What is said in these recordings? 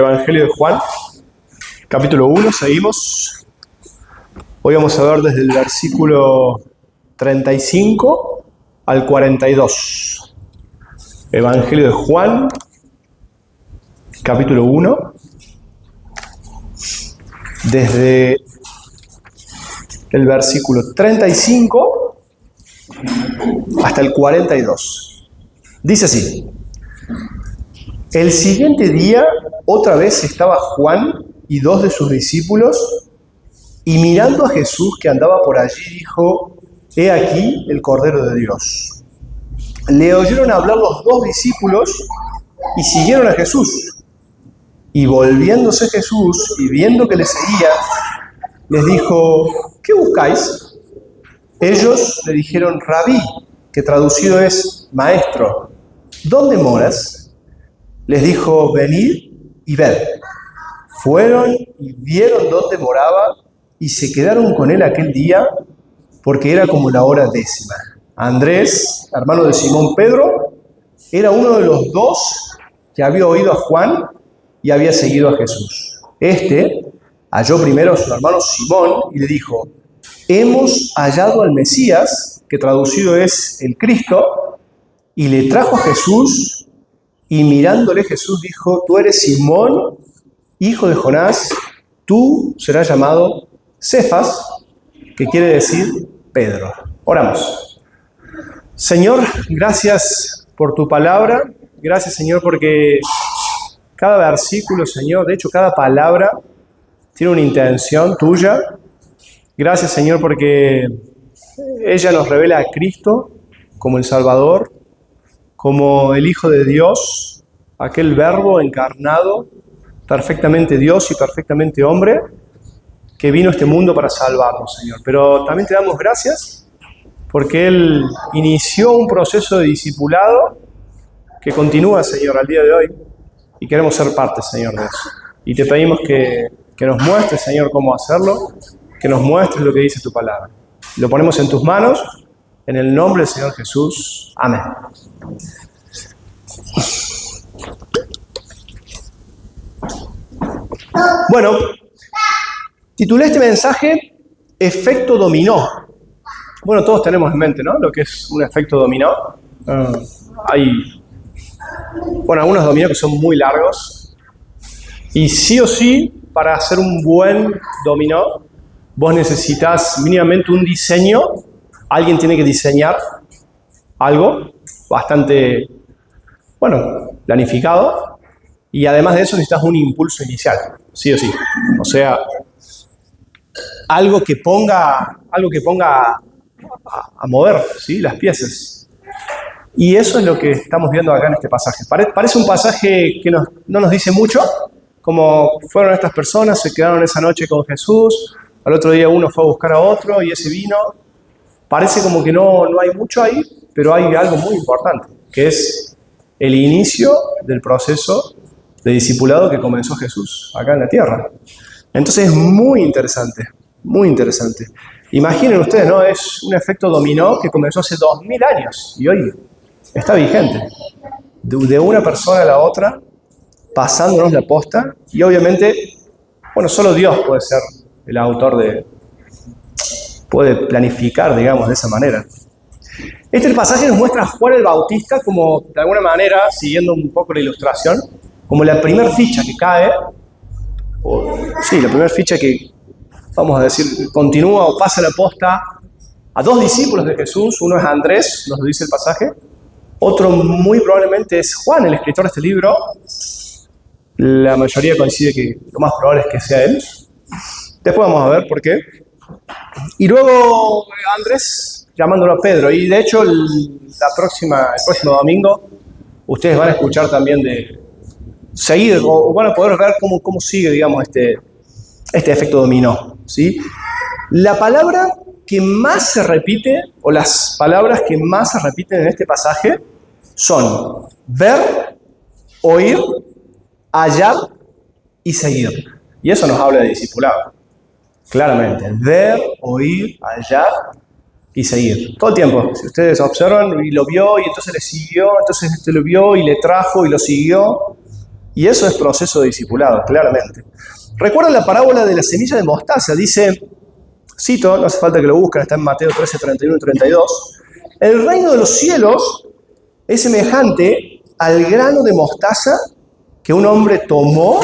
Evangelio de Juan, capítulo 1, seguimos. Hoy vamos a ver desde el versículo 35 al 42. Evangelio de Juan, capítulo 1, desde el versículo 35 hasta el 42. Dice así: el siguiente día, otra vez estaba Juan y dos de sus discípulos, y mirando a Jesús que andaba por allí, dijo: He aquí el Cordero de Dios. Le oyeron hablar los dos discípulos y siguieron a Jesús. Y volviéndose Jesús y viendo que les seguía, les dijo: ¿Qué buscáis? Ellos le dijeron: Rabí, que traducido es maestro, ¿dónde moras? Les dijo: venid y ved. Fueron y vieron dónde moraba y se quedaron con él aquel día, porque era como la hora 10. Andrés, hermano de Simón Pedro, era uno de los dos que había oído a Juan y había seguido a Jesús. Este halló primero a su hermano Simón y le dijo: hemos hallado al Mesías, que traducido es el Cristo, y le trajo a Jesús. Y mirándole Jesús dijo: tú eres Simón, hijo de Jonás, tú serás llamado Cefas, que quiere decir Pedro. Oramos. Señor, gracias por tu palabra. Gracias, Señor, porque cada versículo, Señor, de hecho cada palabra tiene una intención tuya. Gracias, Señor, porque ella nos revela a Cristo como el Salvador, como el Hijo de Dios, aquel Verbo encarnado, perfectamente Dios y perfectamente hombre, que vino a este mundo para salvarnos, Señor. Pero también te damos gracias porque Él inició un proceso de discipulado que continúa, Señor, al día de hoy, y queremos ser parte, Señor, de eso. Y te pedimos que nos muestres, Señor, cómo hacerlo, que nos muestres lo que dice tu palabra. Lo ponemos en tus manos, en el nombre del Señor Jesús. Amén. Bueno, titulé este mensaje Efecto Dominó. Bueno, todos tenemos en mente, ¿no?, lo que es un efecto dominó. Hay, algunos dominó que son muy largos. Y sí o sí, para hacer un buen dominó, vos necesitas mínimamente un diseño. Alguien tiene que diseñar algo bastante, planificado. Y además de eso necesitas un impulso inicial, sí o sí. O sea, algo que ponga a mover, ¿sí?, las piezas. Y eso es lo que estamos viendo acá en este pasaje. Parece un pasaje que no nos dice mucho, como fueron estas personas, se quedaron esa noche con Jesús, al otro día uno fue a buscar a otro y ese vino. Parece como que no hay mucho ahí, pero hay algo muy importante, que es el inicio del proceso de discipulado que comenzó Jesús acá en la tierra. Entonces es muy interesante, muy interesante. Imaginen ustedes, ¿no? Es un efecto dominó que comenzó hace 2000 años y hoy está vigente. De una persona a la otra, pasándonos la posta, y obviamente, solo Dios puede ser el autor puede planificar, digamos, de esa manera. Este pasaje nos muestra a Juan el Bautista como, de alguna manera, siguiendo un poco la ilustración, como la primera ficha que cae, la primera ficha que, vamos a decir, continúa o pasa la posta a dos discípulos de Jesús. Uno es Andrés, nos lo dice el pasaje. Otro muy probablemente es Juan, el escritor de este libro. La mayoría coincide que lo más probable es que sea él. Después vamos a ver por qué. Y luego Andrés llamándolo a Pedro. Y de hecho el próximo domingo ustedes van a escuchar también de seguir, o van a poder ver cómo sigue, digamos, este efecto dominó, ¿sí? La palabra que más se repite, o las palabras que más se repiten en este pasaje, son ver, oír, hallar y seguir. Y eso nos habla de discipulado. Claramente, ver, oír, hallar y seguir. Todo el tiempo. Si ustedes observan, y lo vio y entonces le siguió, entonces lo vio y le trajo y lo siguió. Y eso es proceso de discipulado, claramente. Recuerden la parábola de la semilla de mostaza. Dice, cito, no hace falta que lo busquen, está en Mateo 13, 31 y 32. El reino de los cielos es semejante al grano de mostaza que un hombre tomó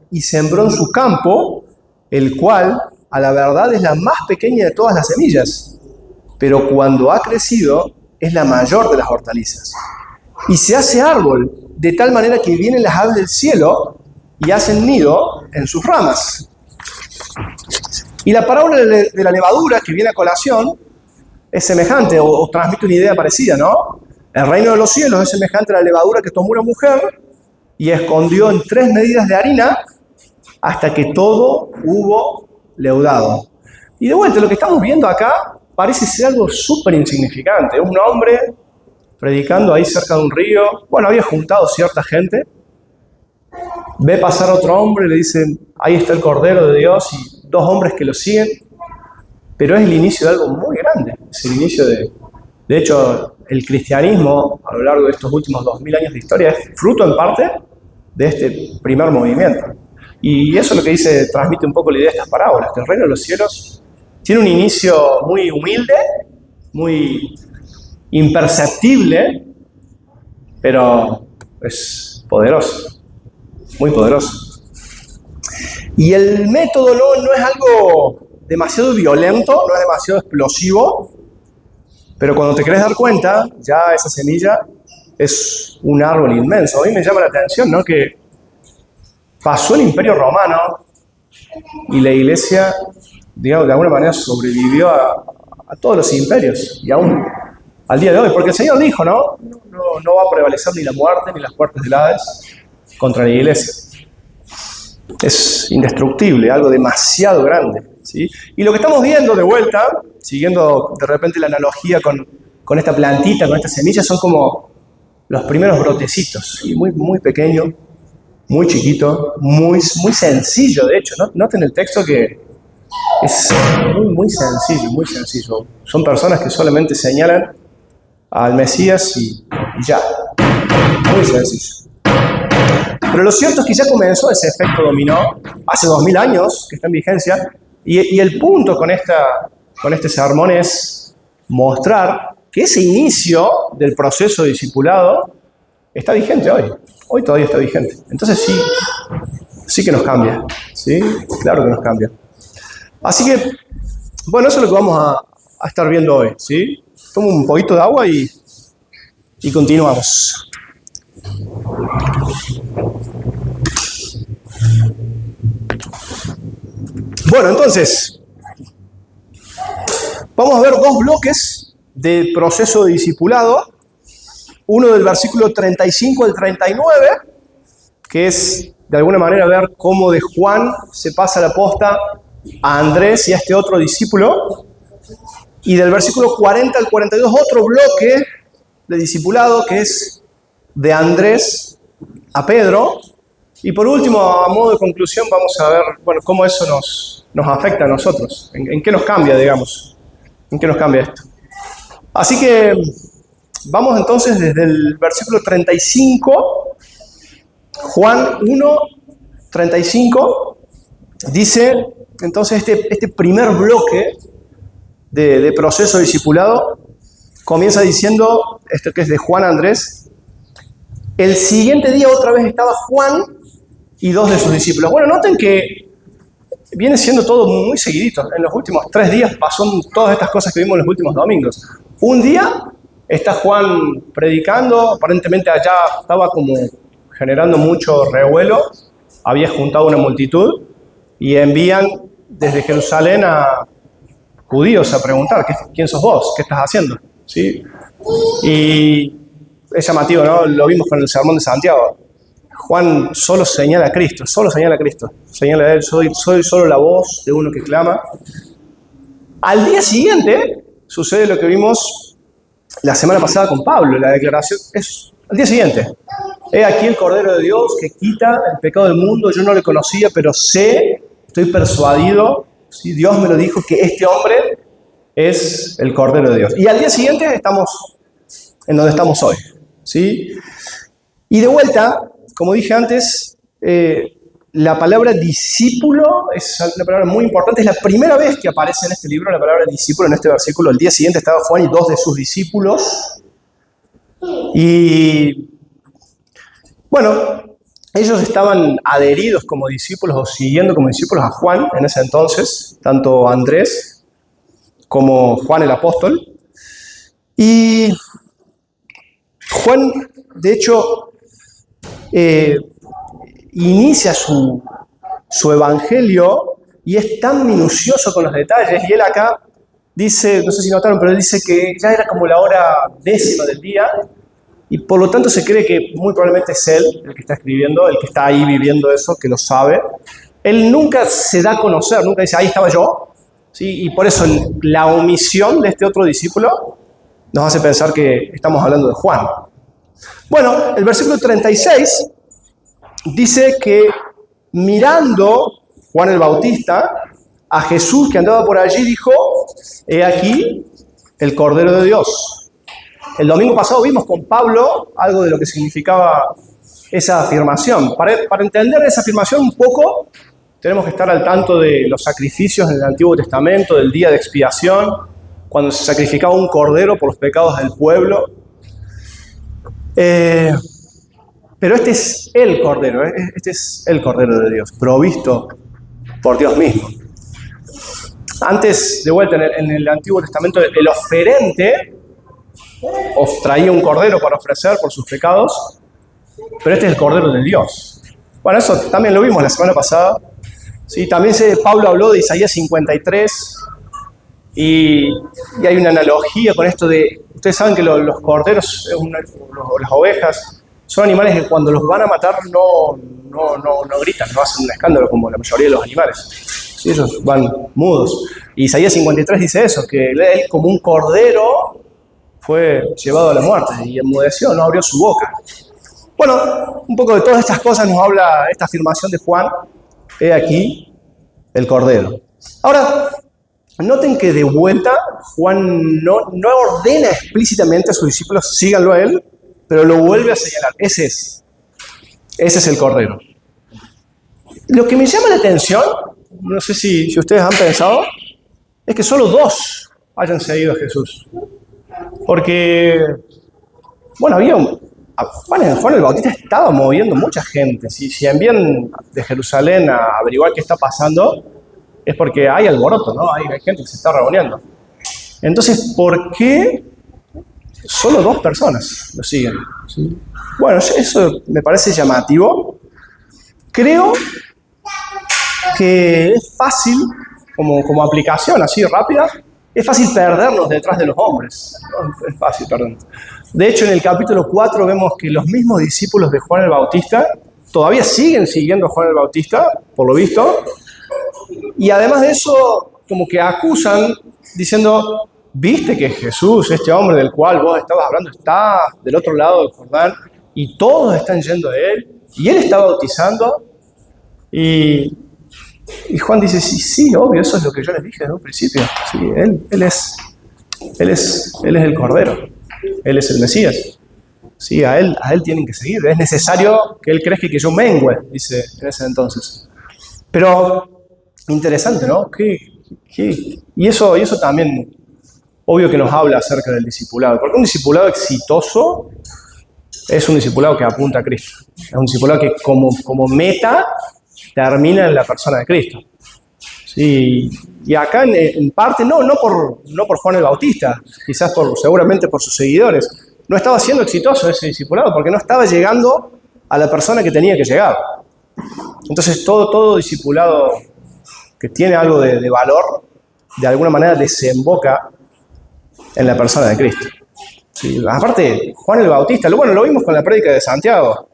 y sembró en su campo, el cual, a la verdad, es la más pequeña de todas las semillas, pero cuando ha crecido, es la mayor de las hortalizas. Y se hace árbol, de tal manera que vienen las aves del cielo y hacen nido en sus ramas. Y la parábola de la levadura, que viene a colación, es semejante, o transmite una idea parecida, ¿no? El reino de los cielos es semejante a la levadura que tomó una mujer y escondió en 3 medidas de harina hasta que todo hubo leudado. Y de vuelta, lo que estamos viendo acá parece ser algo súper insignificante. Un hombre predicando ahí cerca de un río. Bueno, había juntado cierta gente. Ve pasar otro hombre y le dicen, ahí está el Cordero de Dios, y 2 hombres que lo siguen. Pero es el inicio de algo muy grande. Es el inicio de hecho, el cristianismo, a lo largo de estos últimos 2000 años de historia, es fruto en parte de este primer movimiento. Y eso es lo que dice, transmite un poco la idea de estas parábolas, que el reino de los cielos tiene un inicio muy humilde, muy imperceptible, pero es poderoso, muy poderoso. Y el método no es algo demasiado violento, no es demasiado explosivo, pero cuando te querés dar cuenta, ya esa semilla es un árbol inmenso. A mí me llama la atención, ¿no?, que pasó el Imperio Romano y la Iglesia, digamos, de alguna manera sobrevivió a todos los imperios, y aún al día de hoy, porque el Señor dijo, no va a prevalecer ni la muerte ni las puertas del Hades contra la Iglesia. Es indestructible, algo demasiado grande, ¿sí? Y lo que estamos viendo de vuelta, siguiendo de repente la analogía con esta plantita, con esta semilla, son como los primeros brotecitos, ¿sí? Muy pequeño, muy chiquito, muy sencillo, de hecho. Noten el texto que es muy sencillo, muy sencillo. Son personas que solamente señalan al Mesías y ya. Muy sencillo. Pero lo cierto es que ya comenzó ese efecto dominó hace 2000 años, que está en vigencia, y el punto con este sermón es mostrar que ese inicio del proceso de discipulado está vigente hoy. Hoy todavía está vigente. Entonces sí que nos cambia. ¿Sí? Claro que nos cambia. Así que, bueno, eso es lo que vamos a estar viendo hoy. ¿Sí? Tomo un poquito de agua y continuamos. Bueno, entonces, vamos a ver 2 bloques de proceso de discipulado. Uno del versículo 35 al 39, que es de alguna manera ver cómo de Juan se pasa la posta a Andrés y a este otro discípulo. Y del versículo 40 al 42, otro bloque de discipulado que es de Andrés a Pedro. Y por último, a modo de conclusión, vamos a ver, bueno, cómo eso nos afecta a nosotros. ¿En qué nos cambia, digamos? ¿En qué nos cambia esto? Así que vamos entonces desde el versículo 35, Juan 1, 35, dice entonces este primer bloque de proceso discipulado, comienza diciendo, esto que es de Juan a Andrés, el siguiente día otra vez estaba Juan y 2 de sus discípulos. Bueno, noten que viene siendo todo muy seguidito. En los últimos 3 días pasó todas estas cosas que vimos en los últimos domingos. Un día está Juan predicando, aparentemente allá estaba como generando mucho revuelo, había juntado una multitud y envían desde Jerusalén a judíos a preguntar, ¿quién sos vos? ¿Qué estás haciendo? ¿Sí? Y es llamativo, ¿no? Lo vimos con el sermón de Santiago. Juan solo señala a Cristo, señala a Él, soy solo la voz de uno que clama. Al día siguiente sucede lo que vimos la semana pasada con Pablo, la declaración es al día siguiente. He aquí el Cordero de Dios que quita el pecado del mundo, yo no le conocía, pero estoy persuadido, ¿sí? Dios me lo dijo, que este hombre es el Cordero de Dios. Y al día siguiente estamos en donde estamos hoy, ¿sí? Y de vuelta, como dije antes, la palabra discípulo es una palabra muy importante. Es la primera vez que aparece en este libro la palabra discípulo, en este versículo. El día siguiente estaba Juan y 2 de sus discípulos. Y bueno, ellos estaban adheridos como discípulos o siguiendo como discípulos a Juan en ese entonces, tanto Andrés como Juan el apóstol. Y Juan, de hecho, inicia su evangelio y es tan minucioso con los detalles. Y él acá dice, no sé si notaron, pero él dice que ya era como la hora 10ª del día y por lo tanto se cree que muy probablemente es él el que está escribiendo, el que está ahí viviendo eso, que lo sabe. Él nunca se da a conocer, nunca dice, ahí estaba yo. ¿Sí? Y por eso la omisión de este otro discípulo nos hace pensar que estamos hablando de Juan. Bueno, el versículo 36 dice que mirando Juan el Bautista a Jesús que andaba por allí, dijo, he aquí el Cordero de Dios. El domingo pasado vimos con Pablo algo de lo que significaba esa afirmación. Para entender esa afirmación un poco, tenemos que estar al tanto de los sacrificios en el Antiguo Testamento, del día de expiación, cuando se sacrificaba un cordero por los pecados del pueblo. Pero este es el Cordero, este es el Cordero de Dios, provisto por Dios mismo. Antes, de vuelta, en el Antiguo Testamento, el oferente traía un cordero para ofrecer por sus pecados, pero este es el Cordero de Dios. Bueno, eso también lo vimos la semana pasada. Sí, también Pablo habló de Isaías 53 y hay una analogía con esto de, ustedes saben que los corderos, las ovejas, son animales que cuando los van a matar no gritan, no hacen un escándalo como la mayoría de los animales. Sí, ellos van mudos. Y Isaías 53 dice eso, que él como un cordero fue llevado a la muerte y enmudeció, no abrió su boca. Bueno, un poco de todas estas cosas nos habla esta afirmación de Juan. He aquí el Cordero. Ahora, noten que de vuelta Juan no ordena explícitamente a sus discípulos, síganlo a él, pero lo vuelve a señalar. Ese es el Cordero. Lo que me llama la atención, no sé si ustedes han pensado, es que solo 2 hayan seguido a Jesús. Porque, bueno, Juan el Bautista estaba moviendo mucha gente. Si envían de Jerusalén a averiguar qué está pasando, es porque hay alboroto, ¿no? Hay gente que se está reuniendo. Entonces, ¿por qué solo 2 personas lo siguen? ¿Sí? Bueno, eso me parece llamativo. Creo que es fácil, como aplicación así rápida, es fácil perdernos detrás de los hombres. ¿No? Es fácil perdernos. De hecho, en el capítulo 4 vemos que los mismos discípulos de Juan el Bautista todavía siguen siguiendo a Juan el Bautista, por lo visto, y además de eso, como que acusan diciendo, viste que Jesús, este hombre del cual vos estabas hablando, está del otro lado del Jordán y todos están yendo a él y él está bautizando. Y Juan dice, sí, obvio, eso es lo que yo les dije desde un principio. Sí, él es el Cordero, él es el Mesías. Sí, a él tienen que seguir. Es necesario que él crezca y que yo mengüe, dice en ese entonces. Pero interesante, ¿no? Y eso también, obvio que nos habla acerca del discipulado. Porque un discipulado exitoso es un discipulado que apunta a Cristo. Es un discipulado que como meta termina en la persona de Cristo. Sí, y acá en parte no por Juan el Bautista, quizás seguramente por sus seguidores. No estaba siendo exitoso ese discipulado porque no estaba llegando a la persona que tenía que llegar. Entonces todo discipulado que tiene algo de valor, de alguna manera desemboca en la persona de Cristo. Sí, aparte, Juan el Bautista, bueno, lo vimos con la prédica de Santiago.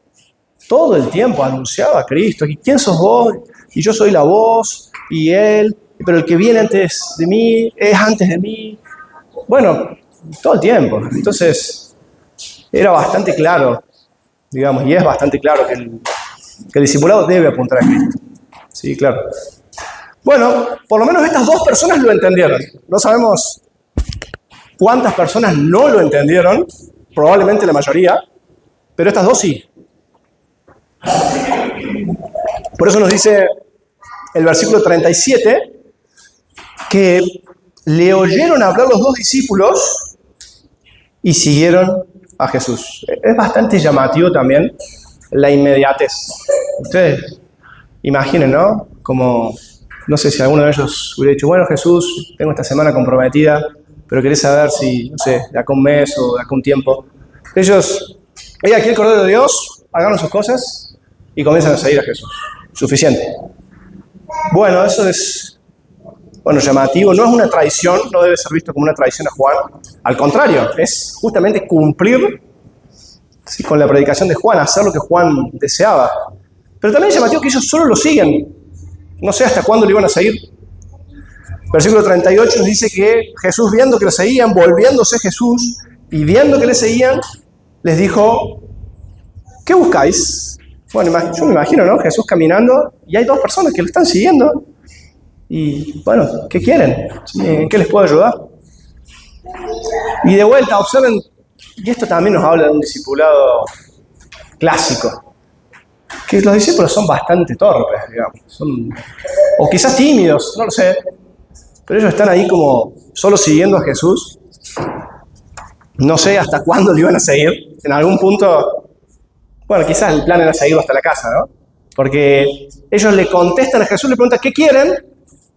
Todo el tiempo anunciaba a Cristo. ¿Y quién sos vos? Y yo soy la voz, y él, pero el que viene antes de mí es antes de mí. Bueno, todo el tiempo. Entonces, era bastante claro, digamos, y es bastante claro que el discipulado debe apuntar a Cristo. Sí, claro. Bueno, por lo menos estas 2 personas lo entendieron. No sabemos cuántas personas no lo entendieron, probablemente la mayoría, pero estas 2 sí. Por eso nos dice el versículo 37 que le oyeron hablar los dos discípulos y siguieron a Jesús. Es bastante llamativo también la inmediatez. Ustedes imaginen, ¿no? Como, no sé si alguno de ellos hubiera dicho, bueno, Jesús, tengo esta semana comprometida, pero querés saber si, no sé, de acá un mes o de acá un tiempo. Ellos, aquí el Cordero de Dios, hagan sus cosas y comienzan a seguir a Jesús. Suficiente. Bueno, eso es, llamativo. No es una traición, no debe ser visto como una traición a Juan. Al contrario, es justamente cumplir, ¿sí?, con la predicación de Juan, hacer lo que Juan deseaba. Pero también es llamativo que ellos solo lo siguen. No sé hasta cuándo lo iban a seguir. Versículo 38 nos dice que Jesús, viendo que lo seguían, volviéndose Jesús y viendo que le seguían, les dijo, ¿qué buscáis? Bueno, yo me imagino, ¿no? Jesús caminando y hay dos personas que lo están siguiendo. Y bueno, ¿qué quieren? ¿En qué les puedo ayudar? Y de vuelta, observen, y esto también nos habla de un discipulado clásico, que los discípulos son bastante torpes, digamos, o quizás tímidos, no lo sé, pero ellos están ahí como solo siguiendo a Jesús. No sé hasta cuándo lo iban a seguir. En algún punto, bueno, quizás el plan era seguirlo hasta la casa, ¿no? Porque ellos le contestan a Jesús, le preguntan ¿qué quieren?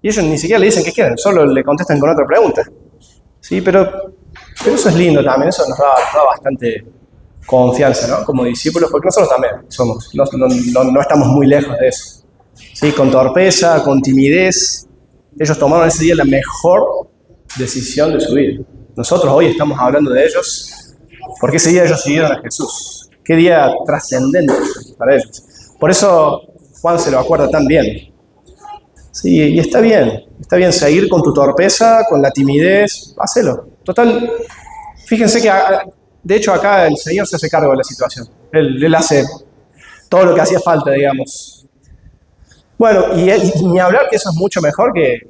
Y ellos ni siquiera le dicen qué quieren, solo le contestan con otra pregunta. Sí, pero eso es lindo también, eso nos da bastante confianza, ¿no? Como discípulos, porque nosotros también somos, no estamos muy lejos de eso. ¿Sí? Con torpeza, con timidez, ellos tomaron ese día la mejor decisión de su vida. Nosotros hoy estamos hablando de ellos porque ese día ellos siguieron a Jesús. Qué día trascendente para ellos. Por eso Juan se lo acuerda tan bien. Sí, y está bien seguir con tu torpeza, con la timidez, hacelo. Total, fíjense que de hecho acá el Señor se hace cargo de la situación. Él hace todo lo que hacía falta, digamos. Bueno, y ni hablar que eso es mucho mejor que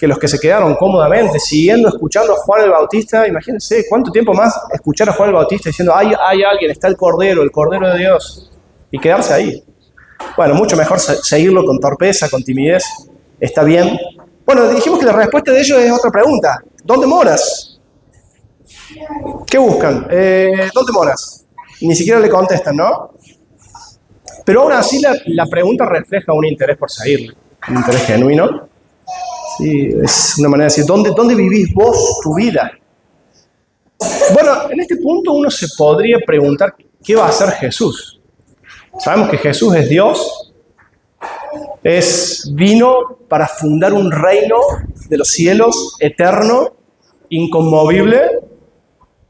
los que se quedaron cómodamente, siguiendo, escuchando a Juan el Bautista. Imagínense cuánto tiempo más escuchar a Juan el Bautista diciendo, hay alguien, está el Cordero de Dios, y quedarse ahí. Bueno, mucho mejor seguirlo con torpeza, con timidez. Está bien. Bueno, dijimos que la respuesta de ellos es otra pregunta. ¿Dónde moras? ¿Qué buscan? ¿Dónde moras? Ni siquiera le contestan, ¿no? Pero aún así la pregunta refleja un interés por seguirle, un interés genuino. Sí, es una manera de decir, ¿dónde vivís vos tu vida? Bueno, en este punto uno se podría preguntar, ¿qué va a hacer Jesús? Sabemos que Jesús es Dios, vino para fundar un reino de los cielos, eterno, inconmovible,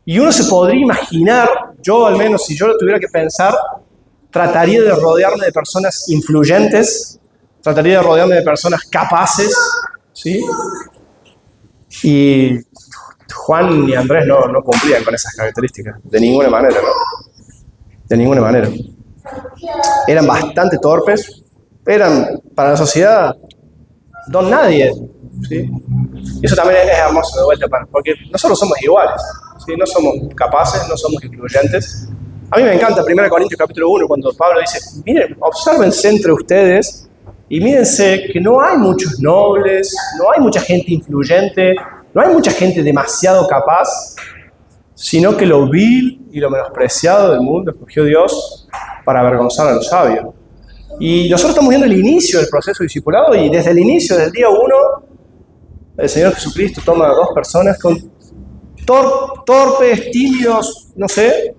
y uno se podría imaginar, yo al menos si yo lo tuviera que pensar, trataría de rodearme de personas influyentes, trataría de rodearme de personas capaces, ¿sí? Y Juan y Andrés no cumplían con esas características, de ninguna manera, ¿no? De ninguna manera. Eran bastante torpes, eran para la sociedad don nadie, ¿sí? Y eso también es hermoso de vuelta, porque nosotros somos iguales, ¿sí? No somos capaces, no somos influyentes. A mí me encanta 1 Corintios capítulo 1, cuando Pablo dice, miren, obsérvense entre ustedes y mírense que no hay muchos nobles, no hay mucha gente influyente, no hay mucha gente demasiado capaz, sino que lo vil y lo menospreciado del mundo escogió Dios para avergonzar a los sabios. Y nosotros estamos viendo el inicio del proceso de discipulado y desde el inicio del día 1, el Señor Jesucristo toma a dos personas con torpes, tímidos, no sé,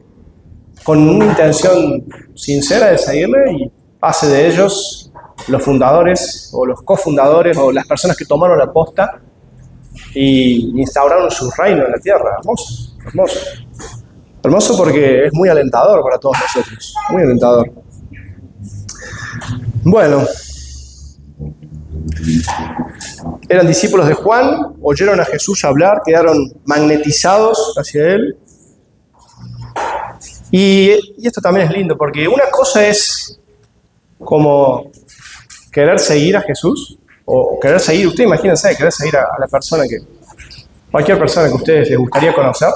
con una intención sincera de seguirle y hace de ellos los fundadores o los cofundadores o las personas que tomaron la posta y instauraron su reino en la tierra. Hermoso, hermoso. Hermoso porque es muy alentador para todos nosotros, muy alentador. Bueno, eran discípulos de Juan, oyeron a Jesús hablar, quedaron magnetizados hacia él. Y esto también es lindo, porque una cosa es como querer seguir a Jesús, o querer seguir, usted imagínense, querer seguir a la persona cualquier persona que a ustedes les gustaría conocer,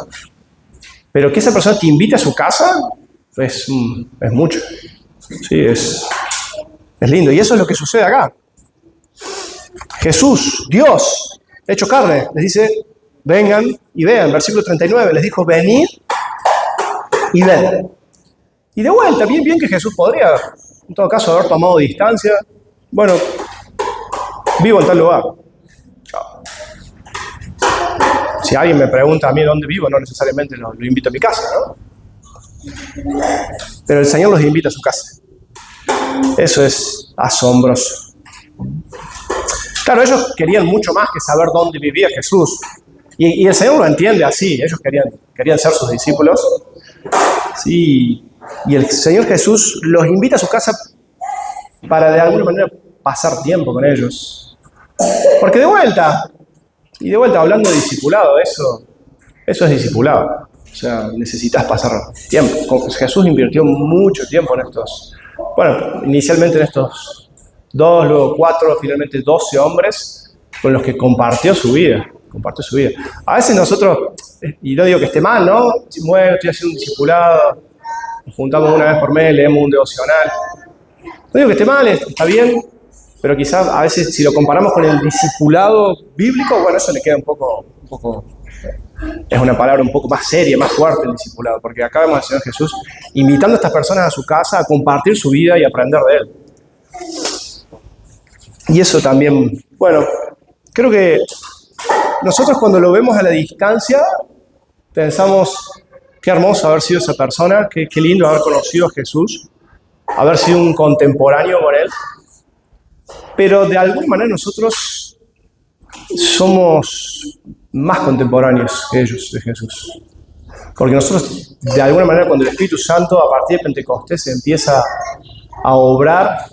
pero que esa persona te invite a su casa, es mucho. Sí, es Es lindo. Y eso es lo que sucede acá. Jesús, Dios, hecho carne, les dice, vengan y vean. Versículo 39, les dijo, venid y ven. Y de vuelta, bien que Jesús podría, en todo caso, haber tomado distancia. Bueno, vivo en tal lugar. Chao. Si alguien me pregunta a mí dónde vivo, no necesariamente lo invito a mi casa, ¿no? Pero el Señor los invita a su casa. Eso es asombroso. Claro, ellos querían mucho más que saber dónde vivía Jesús. Y el Señor lo entiende así. Ellos querían ser sus discípulos. Sí. Y el Señor Jesús los invita a su casa para de alguna manera pasar tiempo con ellos. Porque de vuelta hablando de discipulado, eso es discipulado. O sea, necesitas pasar tiempo. Jesús invirtió mucho tiempo en estos, inicialmente en estos 2, luego 4, finalmente 12 hombres con los que compartió su vida. A veces nosotros, y no digo que esté mal, ¿no? Bueno, estoy haciendo un discipulado, nos juntamos una vez por mes, leemos un devocional. No digo que esté mal, está bien, pero quizás a veces si lo comparamos con el discipulado bíblico, bueno, eso le queda un poco, es una palabra un poco más seria, más fuerte el discipulado, porque acá vemos al Señor Jesús invitando a estas personas a su casa a compartir su vida y aprender de Él. Y eso también, creo que nosotros cuando lo vemos a la distancia, pensamos, qué hermoso haber sido esa persona, qué lindo haber conocido a Jesús, haber sido un contemporáneo con Él. Pero de alguna manera nosotros somos más contemporáneos que ellos de Jesús. Porque nosotros, de alguna manera, cuando el Espíritu Santo a partir de Pentecostés empieza a obrar,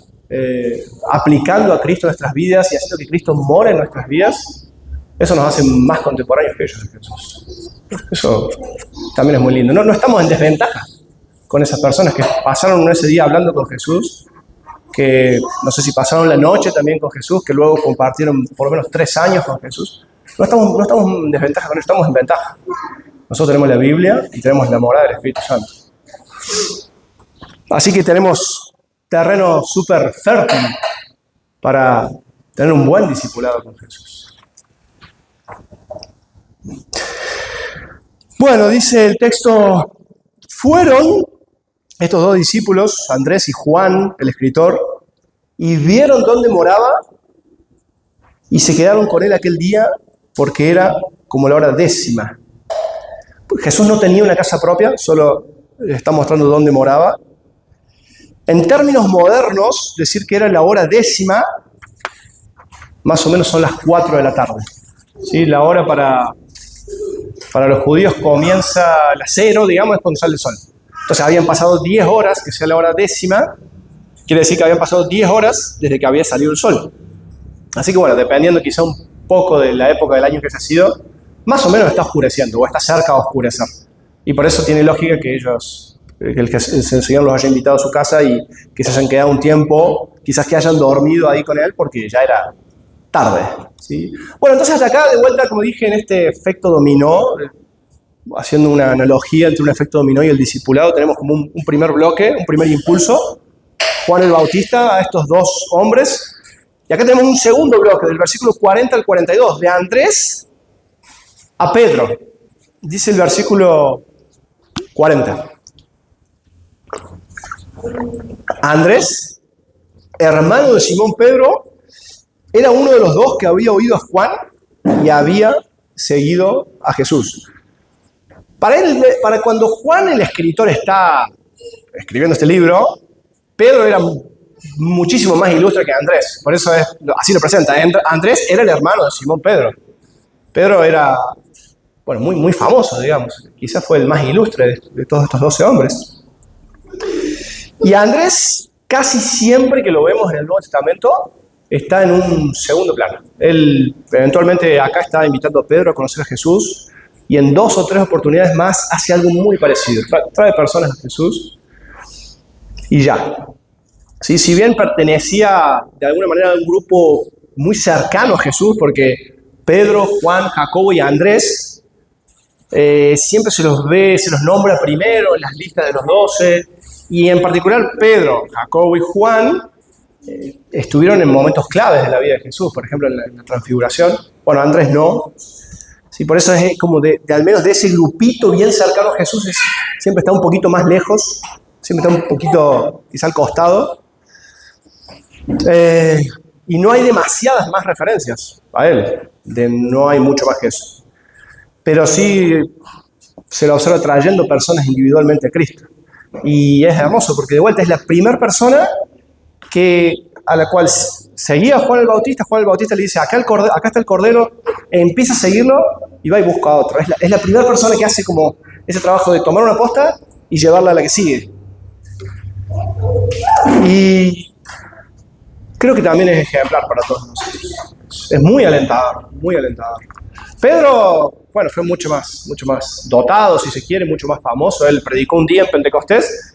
aplicando a Cristo en nuestras vidas y haciendo que Cristo more en nuestras vidas, eso nos hace más contemporáneos que ellos de Jesús. Eso también es muy lindo. No estamos en desventaja con esas personas que pasaron ese día hablando con Jesús, que no sé si pasaron la noche también con Jesús, que luego compartieron por lo menos 3 años con Jesús. No estamos en desventaja con ellos, estamos en ventaja. Nosotros tenemos la Biblia y tenemos la morada del Espíritu Santo. Así que tenemos terreno súper fértil para tener un buen discipulado con Jesús. Bueno, dice el texto, fueron estos 2 discípulos, Andrés y Juan, el escritor, y vieron dónde moraba y se quedaron con él aquel día porque era como la hora 10:00. Jesús no tenía una casa propia, solo está mostrando dónde moraba. En términos modernos, decir que era la hora 10:00, más o menos son las 4 de la tarde. ¿Sí? La hora para los judíos comienza a las 0, digamos, es cuando sale el sol. Entonces habían pasado 10 horas, que sea la hora 10:00, quiere decir que habían pasado 10 horas desde que había salido el sol. Así que dependiendo quizá un poco de la época del año que se ha sido, más o menos está oscureciendo o está cerca de oscurecer. Y por eso tiene lógica que el Señor los haya invitado a su casa y que se hayan quedado un tiempo, quizás que hayan dormido ahí con Él porque ya era tarde. ¿Sí? Entonces acá de vuelta, como dije, en este efecto dominó, haciendo una analogía entre un efecto dominó y el discipulado, tenemos como un primer bloque, un primer impulso, Juan el Bautista a estos 2 hombres, y acá tenemos un segundo bloque, del versículo 40 al 42, de Andrés a Pedro. Dice el versículo 40. Andrés, hermano de Simón Pedro, era uno de los 2 que había oído a Juan y había seguido a Jesús. Para cuando Juan el escritor está escribiendo este libro, Pedro era muchísimo más ilustre que Andrés. Por eso así lo presenta. Andrés era el hermano de Simón Pedro. Pedro era, muy, muy famoso, digamos. Quizás fue el más ilustre de todos estos 12 hombres. Y Andrés, casi siempre que lo vemos en el Nuevo Testamento, está en un segundo plano. Él eventualmente acá está invitando a Pedro a conocer a Jesús y en 2 o 3 oportunidades más hace algo muy parecido. Trae personas a Jesús y ya. ¿Sí? Si bien pertenecía de alguna manera a un grupo muy cercano a Jesús, porque Pedro, Juan, Jacobo y Andrés siempre se los nombra primero en las listas de los 12, y en particular Pedro, Jacobo y Juan estuvieron en momentos claves de la vida de Jesús, por ejemplo en la transfiguración. Bueno, Andrés no. Sí, por eso es como de al menos de ese grupito bien cercano a Jesús, siempre está un poquito más lejos, siempre está un poquito quizá al costado. Y no hay demasiadas más referencias a él, no hay mucho más que eso. Pero sí se lo observa trayendo personas individualmente a Cristo. Y es hermoso porque de vuelta es la primera persona a la cual seguía a Juan el Bautista. Juan el Bautista le dice, acá está el Cordero, empieza a seguirlo y va y busca a otro. Es la primera persona que hace como ese trabajo de tomar una posta y llevarla a la que sigue. Y creo que también es ejemplar para todos nosotros. Es muy alentador, muy alentador. Pedro, bueno, fue mucho más dotado, si se quiere, mucho más famoso. Él predicó un día en Pentecostés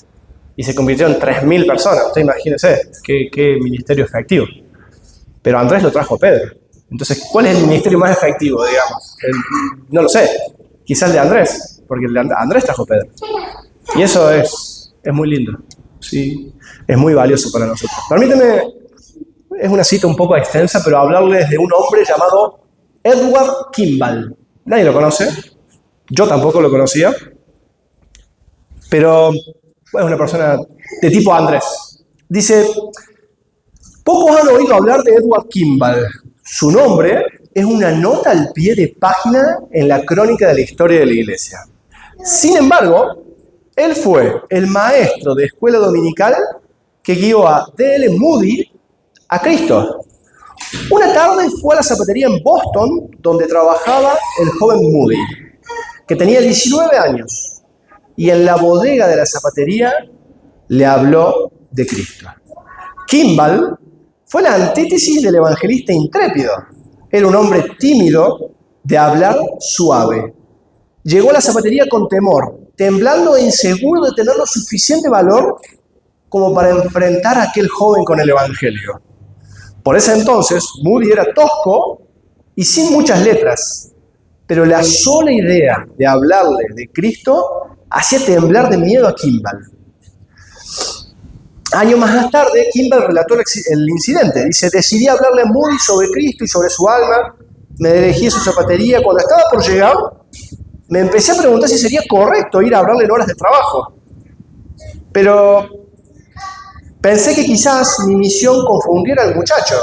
y se convirtió en 3.000 personas. Usted imagínese qué ministerio efectivo. Pero Andrés lo trajo a Pedro. Entonces, ¿cuál es el ministerio más efectivo, digamos? No lo sé. Quizás el de Andrés, porque el de Andrés trajo a Pedro. Y eso es muy lindo. Sí, es muy valioso para nosotros. Permíteme, es una cita un poco extensa, pero hablarles de un hombre llamado Edward Kimball. Nadie lo conoce. Yo tampoco lo conocía. Pero es una persona de tipo Andrés. Dice, pocos han oído hablar de Edward Kimball. Su nombre es una nota al pie de página en la crónica de la historia de la Iglesia. Sin embargo, él fue el maestro de escuela dominical que guió a D.L. Moody a Cristo. Una tarde fue a la zapatería en Boston donde trabajaba el joven Moody, que tenía 19 años, y en la bodega de la zapatería le habló de Cristo. Kimball fue la antítesis del evangelista intrépido. Era un hombre tímido, de hablar suave. Llegó a la zapatería con temor, temblando e inseguro de tener lo suficiente valor como para enfrentar a aquel joven con el evangelio. Por ese entonces, Moody era tosco y sin muchas letras, pero la sola idea de hablarle de Cristo hacía temblar de miedo a Kimball. Años más tarde, Kimball relató el incidente. Dice, decidí hablarle a Moody sobre Cristo y sobre su alma. Me dirigí a su zapatería. Cuando estaba por llegar, me empecé a preguntar si sería correcto ir a hablarle en horas de trabajo. Pero pensé que quizás mi misión confundiera al muchacho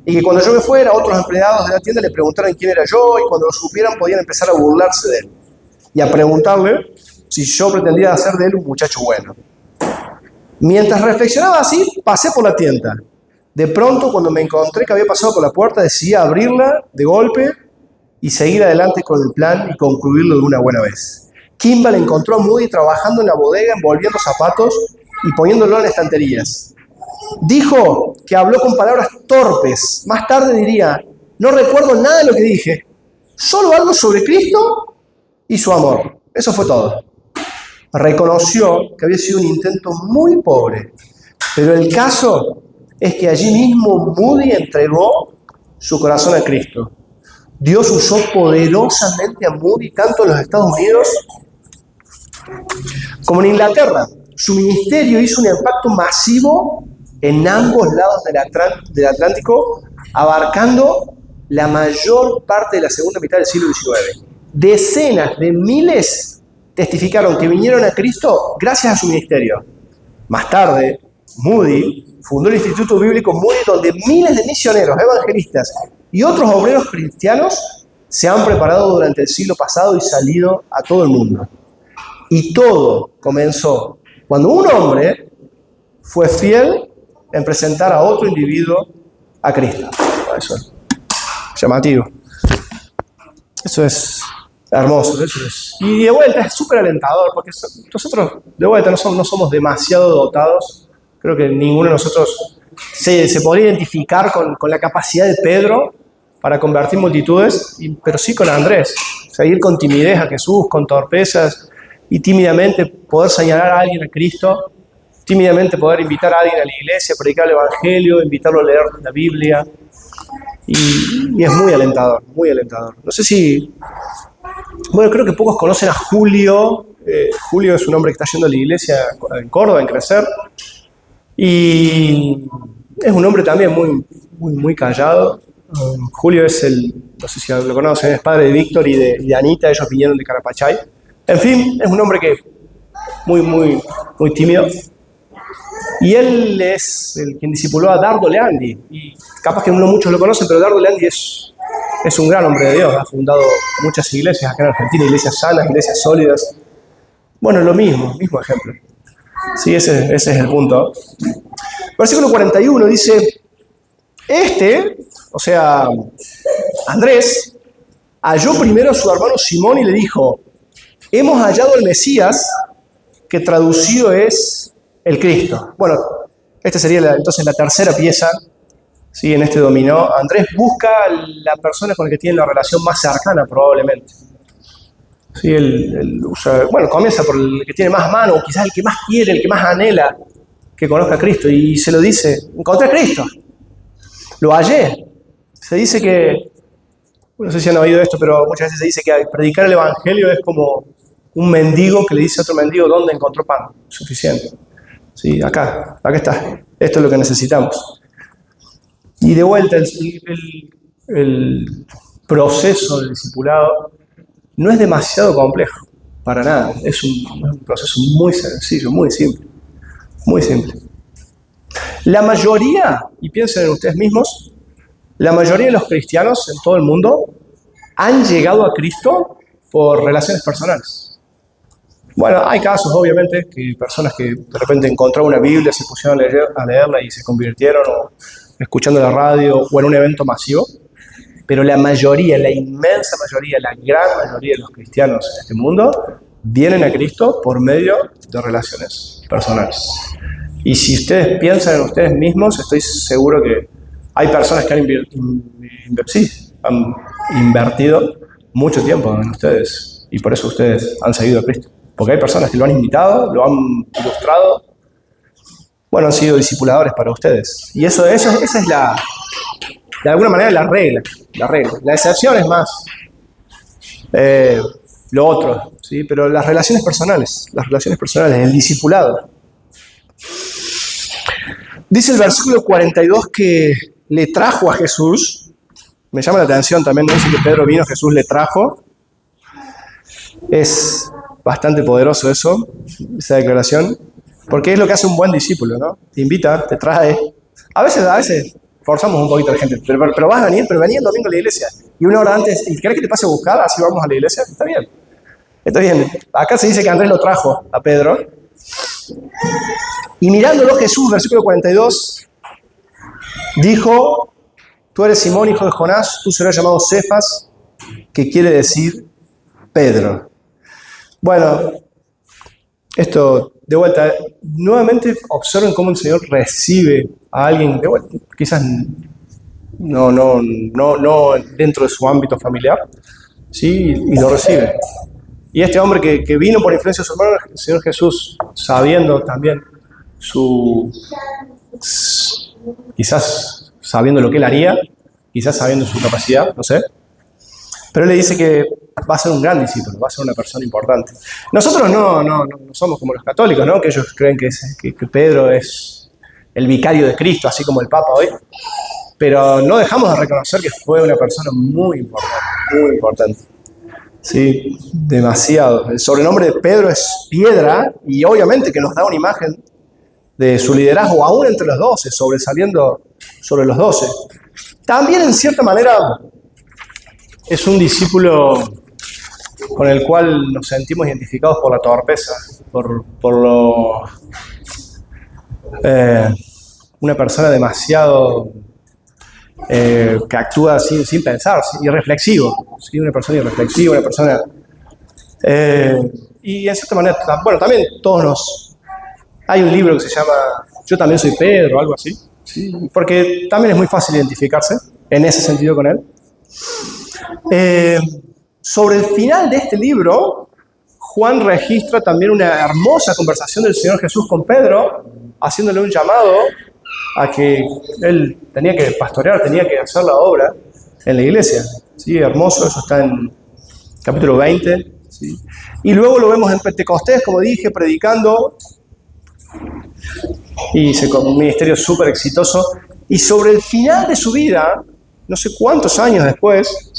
y que cuando yo me fuera, otros empleados de la tienda le preguntaran quién era yo y cuando lo supieran podían empezar a burlarse de él y a preguntarle si yo pretendía hacer de él un muchacho bueno. Mientras reflexionaba así, pasé por la tienda. De pronto, cuando me encontré que había pasado por la puerta, decidí abrirla de golpe y seguir adelante con el plan y concluirlo de una buena vez. Kimball encontró a Moody trabajando en la bodega, envolviendo zapatos y poniéndolo en estanterías. Dijo que habló con palabras torpes. Más tarde diría, no recuerdo nada de lo que dije, solo algo sobre Cristo y su amor. Eso fue todo. Reconoció que había sido un intento muy pobre, pero el caso es que allí mismo Moody entregó su corazón a Cristo. Dios usó poderosamente a Moody tanto en los Estados Unidos como en Inglaterra. Su ministerio hizo un impacto masivo en ambos lados del Atlántico, abarcando la mayor parte de la segunda mitad del siglo XIX. Decenas de miles testificaron que vinieron a Cristo gracias a su ministerio. Más tarde, Moody fundó el Instituto Bíblico Moody, donde miles de misioneros, evangelistas y otros obreros cristianos se han preparado durante el siglo pasado y salido a todo el mundo. Y todo comenzó cuando un hombre fue fiel en presentar a otro individuo a Cristo. Eso es llamativo. Eso es hermoso, eso es. Y de vuelta es súper alentador, porque nosotros de vuelta no somos demasiado dotados. Creo que ninguno de nosotros se podría identificar con la capacidad de Pedro para convertir multitudes, pero sí con Andrés. Seguir con timidez a Jesús, con torpezas, y tímidamente poder señalar a alguien a Cristo, tímidamente poder invitar a alguien a la iglesia, predicar el Evangelio, invitarlo a leer la Biblia. Y es muy alentador, muy alentador. No sé si... Bueno, creo que pocos conocen a Julio. Julio es un hombre que está yendo a la iglesia en Córdoba, en Crecer. Y Es un hombre también muy callado. Julio es no sé si lo conocen, es padre de Víctor y de Anita, ellos vinieron de Carapachay. En fin, es un hombre que muy tímido. Y él es quien discipuló a Dardo Leandi. Y capaz que no muchos lo conocen, pero Dardo Leandi es un gran hombre de Dios. Ha fundado muchas iglesias acá en Argentina, iglesias sanas, iglesias sólidas. Bueno, lo mismo ejemplo. Sí, ese es el punto. Versículo 41 dice, o sea, Andrés, halló primero a su hermano Simón y le dijo, hemos hallado al Mesías, que traducido es el Cristo. Bueno, esta sería entonces la tercera pieza, ¿sí? En este dominó. Andrés busca la persona con la que tiene la relación más cercana, probablemente. Sí, él usa, comienza por el que tiene más mano, o quizás el que más quiere, el que más anhela que conozca a Cristo. Y se lo dice, encontré a Cristo, lo hallé. Se dice que, no sé si han oído esto, pero muchas veces se dice que predicar el Evangelio es como un mendigo que le dice a otro mendigo dónde encontró pan. Suficiente. Sí, acá está. Esto es lo que necesitamos. Y de vuelta, el proceso del discipulado no es demasiado complejo, para nada. Es un proceso muy sencillo, muy simple. Muy simple. La mayoría, y piensen en ustedes mismos, la mayoría de los cristianos en todo el mundo han llegado a Cristo por relaciones personales. Bueno, hay casos, obviamente, que personas que de repente encontraron una Biblia, se pusieron a leerla y se convirtieron, o escuchando la radio, o en un evento masivo. Pero la mayoría, la inmensa mayoría, la gran mayoría de los cristianos en este mundo vienen a Cristo por medio de relaciones personales. Y si ustedes piensan en ustedes mismos, estoy seguro que hay personas que han invertido mucho tiempo en ustedes y por eso ustedes han seguido a Cristo. Porque hay personas que lo han invitado, lo han ilustrado, han sido discipuladores para ustedes. Y esa es de alguna manera la regla. La excepción es más lo otro, ¿sí? Pero las relaciones personales, el discipulado. Dice el versículo 42 que le trajo a Jesús. Me llama la atención también, no dice que Pedro vino, Jesús le trajo. Es bastante poderoso esa declaración, porque es lo que hace un buen discípulo, ¿no? Te invita, te trae. A veces forzamos un poquito a la gente, pero vas a venir, pero vení el domingo a la iglesia. Y una hora antes, ¿y querés que te pase a buscar? Así vamos a la iglesia. Está bien. Acá se dice que Andrés lo trajo a Pedro. Y mirándolo Jesús, versículo 42, dijo, tú eres Simón, hijo de Jonás, tú serás llamado Cefas, que quiere decir Pedro. Bueno, esto, de vuelta, nuevamente observen cómo el Señor recibe a alguien, de vuelta, quizás no dentro de su ámbito familiar, ¿sí? Y lo recibe. Y este hombre que vino por influencia de su hermano, el Señor Jesús, sabiendo también quizás sabiendo lo que él haría, quizás sabiendo su capacidad, no sé, pero él le dice que va a ser un gran discípulo, va a ser una persona importante. Nosotros no somos como los católicos, ¿no? Que ellos creen que Pedro es el vicario de Cristo, así como el Papa hoy, pero no dejamos de reconocer que fue una persona muy importante. Sí, demasiado. El sobrenombre de Pedro es Piedra, y obviamente que nos da una imagen de su liderazgo aún entre los 12, sobresaliendo sobre los 12. También en cierta manera es un discípulo con el cual nos sentimos identificados por la torpeza, por una persona demasiado que actúa sin pensar, irreflexivo, ¿sí? Una persona irreflexiva, una persona... y en cierta manera, también todos hay un libro que se llama Yo también soy Pedro, o algo así, ¿sí? Porque también es muy fácil identificarse en ese sentido con él. Sobre el final de este libro, Juan registra también una hermosa conversación del Señor Jesús con Pedro, haciéndole un llamado a que él tenía que pastorear, tenía que hacer la obra en la iglesia. ¿Sí? Hermoso, eso está en capítulo 20. ¿Sí? Y luego lo vemos en Pentecostés, como dije, predicando, y con un ministerio súper exitoso. Y sobre el final de su vida, no sé cuántos años después,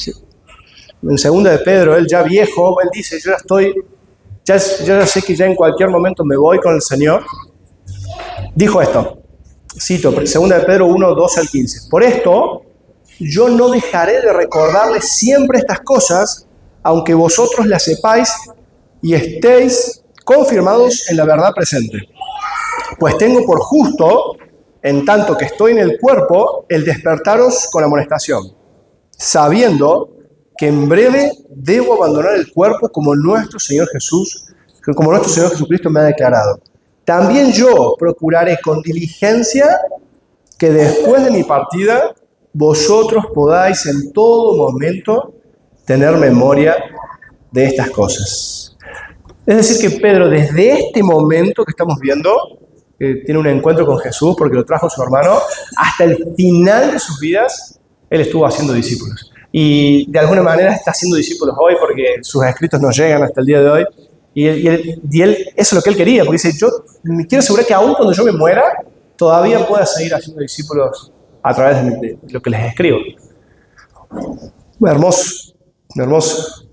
en segunda de Pedro, él ya viejo, él dice, yo ya sé que ya en cualquier momento me voy con el Señor. Dijo esto, cito, segunda de Pedro 1, 12 al 15. Por esto, yo no dejaré de recordarles siempre estas cosas, aunque vosotros las sepáis y estéis confirmados en la verdad presente. Pues tengo por justo, en tanto que estoy en el cuerpo, el despertaros con amonestación, sabiendo que en breve debo abandonar el cuerpo como nuestro Señor Jesucristo me ha declarado. También yo procuraré con diligencia que después de mi partida vosotros podáis en todo momento tener memoria de estas cosas. Es decir que Pedro, desde este momento que estamos viendo, tiene un encuentro con Jesús porque lo trajo su hermano, hasta el final de sus vidas, él estuvo haciendo discípulos. Y de alguna manera está haciendo discípulos hoy porque sus escritos nos llegan hasta el día de hoy. Y él, eso es lo que él quería, porque dice, yo me quiero asegurar que aún cuando yo me muera, todavía pueda seguir haciendo discípulos a través de lo que les escribo. Hermoso, hermoso.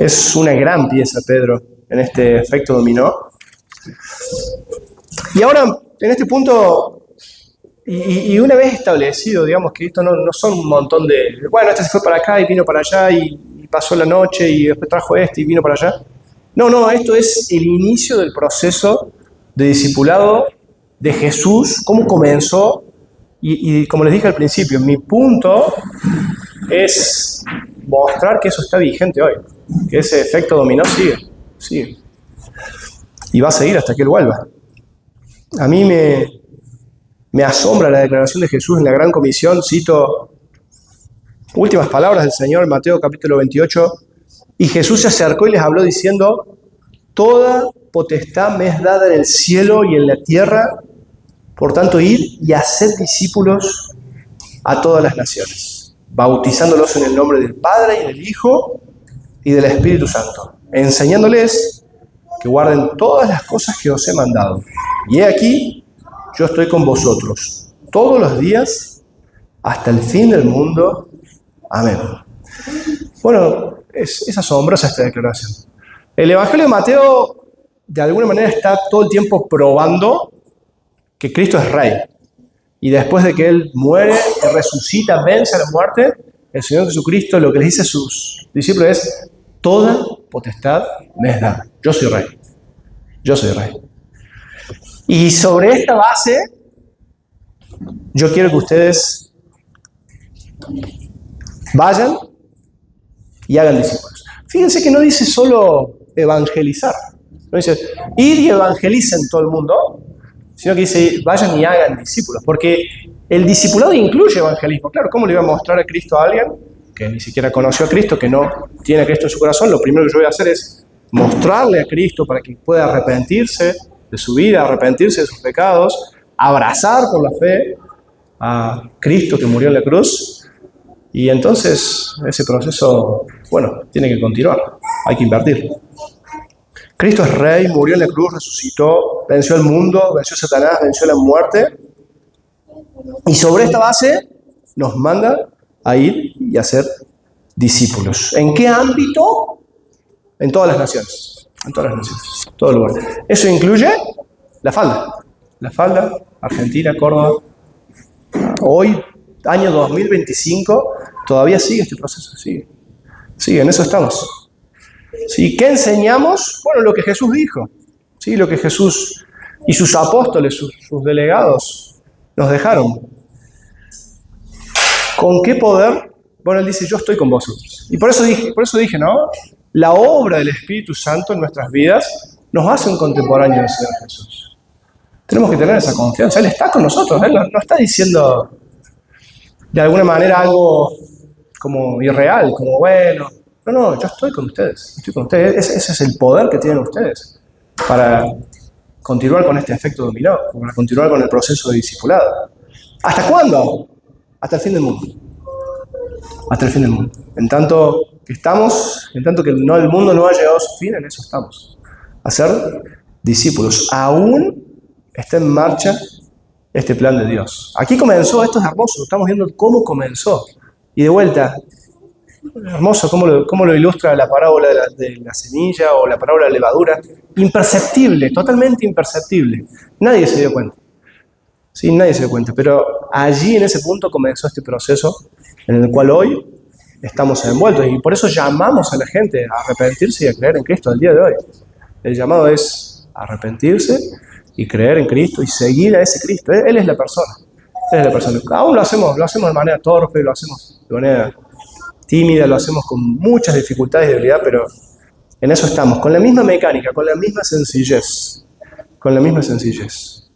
Es una gran pieza, Pedro, en este efecto dominó. Y ahora, en este punto, y una vez establecido, digamos que esto no son un montón de, bueno, este se fue para acá y vino para allá y pasó la noche y después trajo este y vino para allá. No, esto es el inicio del proceso de discipulado de Jesús, cómo comenzó, y como les dije al principio, mi punto es mostrar que eso está vigente hoy, que ese efecto dominó sigue, y va a seguir hasta que Él vuelva. A mí me asombra la declaración de Jesús en la Gran Comisión, cito últimas palabras del Señor en Mateo capítulo 28, y Jesús se acercó y les habló diciendo, toda potestad me es dada en el cielo y en la tierra, por tanto id y haced discípulos a todas las naciones, bautizándolos en el nombre del Padre y del Hijo y del Espíritu Santo, enseñándoles que guarden todas las cosas que os he mandado. Y he aquí, yo estoy con vosotros todos los días hasta el fin del mundo. Amén. Bueno, es asombrosa esta declaración. El Evangelio de Mateo, de alguna manera, está todo el tiempo probando que Cristo es Rey. Y después de que Él muere, resucita, vence a la muerte, el Señor Jesucristo lo que les dice a sus discípulos es, toda potestad me es dada. Yo soy Rey. Yo soy Rey. Y sobre esta base, yo quiero que ustedes vayan y hagan discípulos. Fíjense que no dice solo evangelizar. No dice, ir y evangelicen todo el mundo, sino que dice, vayan y hagan discípulos. Porque el discipulado incluye evangelismo. Claro, ¿cómo le iba a mostrar a Cristo a alguien que ni siquiera conoció a Cristo, que no tiene a Cristo en su corazón? Lo primero que yo voy a hacer es mostrarle a Cristo para que pueda arrepentirse de su vida, arrepentirse de sus pecados, abrazar por la fe a Cristo que murió en la cruz. Y entonces ese proceso, bueno, tiene que continuar, hay que invertir. Cristo es Rey, murió en la cruz, resucitó, venció al mundo, venció a Satanás, venció la muerte. Y sobre esta base nos manda a ir y a ser discípulos. ¿En qué ámbito? En todas las naciones. En todas las naciones, en todo lugar. Eso incluye la falda. La falda, Argentina, Córdoba. Hoy, año 2025, todavía sigue este proceso. Sigue, en eso estamos. ¿Sí? ¿Qué enseñamos? Bueno, lo que Jesús dijo. ¿Sí? Lo que Jesús y sus apóstoles, sus delegados, nos dejaron. ¿Con qué poder? Bueno, Él dice, yo estoy con vosotros. Y por eso dije, ¿no? La obra del Espíritu Santo en nuestras vidas nos hace un contemporáneo del Señor Jesús. Tenemos que tener esa confianza. Él está con nosotros. Él no está diciendo de alguna manera algo como irreal, como bueno. No, yo estoy con ustedes. Ese es el poder que tienen ustedes para continuar con este efecto dominó, para continuar con el proceso de discipulado. ¿Hasta cuándo? Hasta el fin del mundo. Hasta el fin del mundo. En tanto que el mundo no ha llegado a su fin, en eso estamos. A ser discípulos. Aún está en marcha este plan de Dios. Aquí comenzó, esto es hermoso, estamos viendo cómo comenzó. Y de vuelta, hermoso cómo lo ilustra la parábola de la semilla o la parábola de la levadura. Imperceptible, totalmente imperceptible. Nadie se dio cuenta. Sí, nadie se dio cuenta. Pero allí, en ese punto, comenzó este proceso en el cual hoy estamos envueltos. Y por eso llamamos a la gente a arrepentirse y a creer en Cristo el día de hoy. El llamado es arrepentirse y creer en Cristo y seguir a ese Cristo. Él es la persona. Él es la persona. Aún lo hacemos de manera torpe, lo hacemos de manera tímida, lo hacemos con muchas dificultades y debilidad, pero en eso estamos, con la misma mecánica, con la misma sencillez. Con la misma sencillez.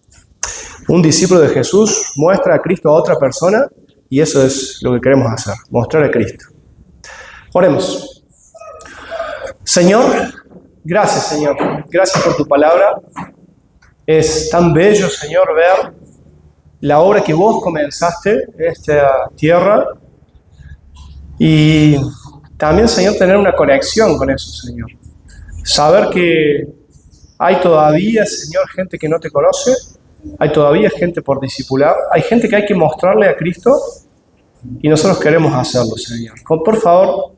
Un discípulo de Jesús muestra a Cristo a otra persona y eso es lo que queremos hacer, mostrar a Cristo. Oremos. Señor, gracias, Señor. Gracias por tu palabra. Es tan bello, Señor, ver la obra que vos comenzaste en esta tierra y también, Señor, tener una conexión con eso, Señor. Saber que hay todavía, Señor, gente que no te conoce, hay todavía gente por discipular, hay gente que hay que mostrarle a Cristo y nosotros queremos hacerlo, Señor. Por favor,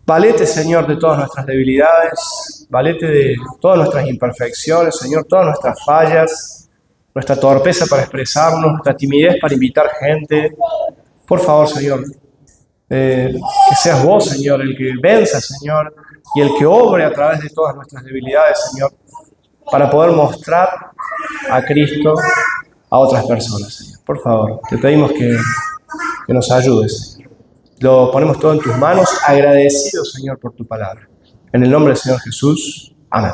valete, Señor, de todas nuestras debilidades, valete de todas nuestras imperfecciones, Señor, todas nuestras fallas, nuestra torpeza para expresarnos, nuestra timidez para invitar gente. Por favor, Señor, que seas vos, Señor, el que venza, Señor, y el que obre a través de todas nuestras debilidades, Señor, para poder mostrar a Cristo a otras personas, Señor. Por favor, te pedimos que nos ayudes, Señor. Lo ponemos todo en tus manos, agradecidos, Señor, por tu palabra. En el nombre del Señor Jesús. Amén.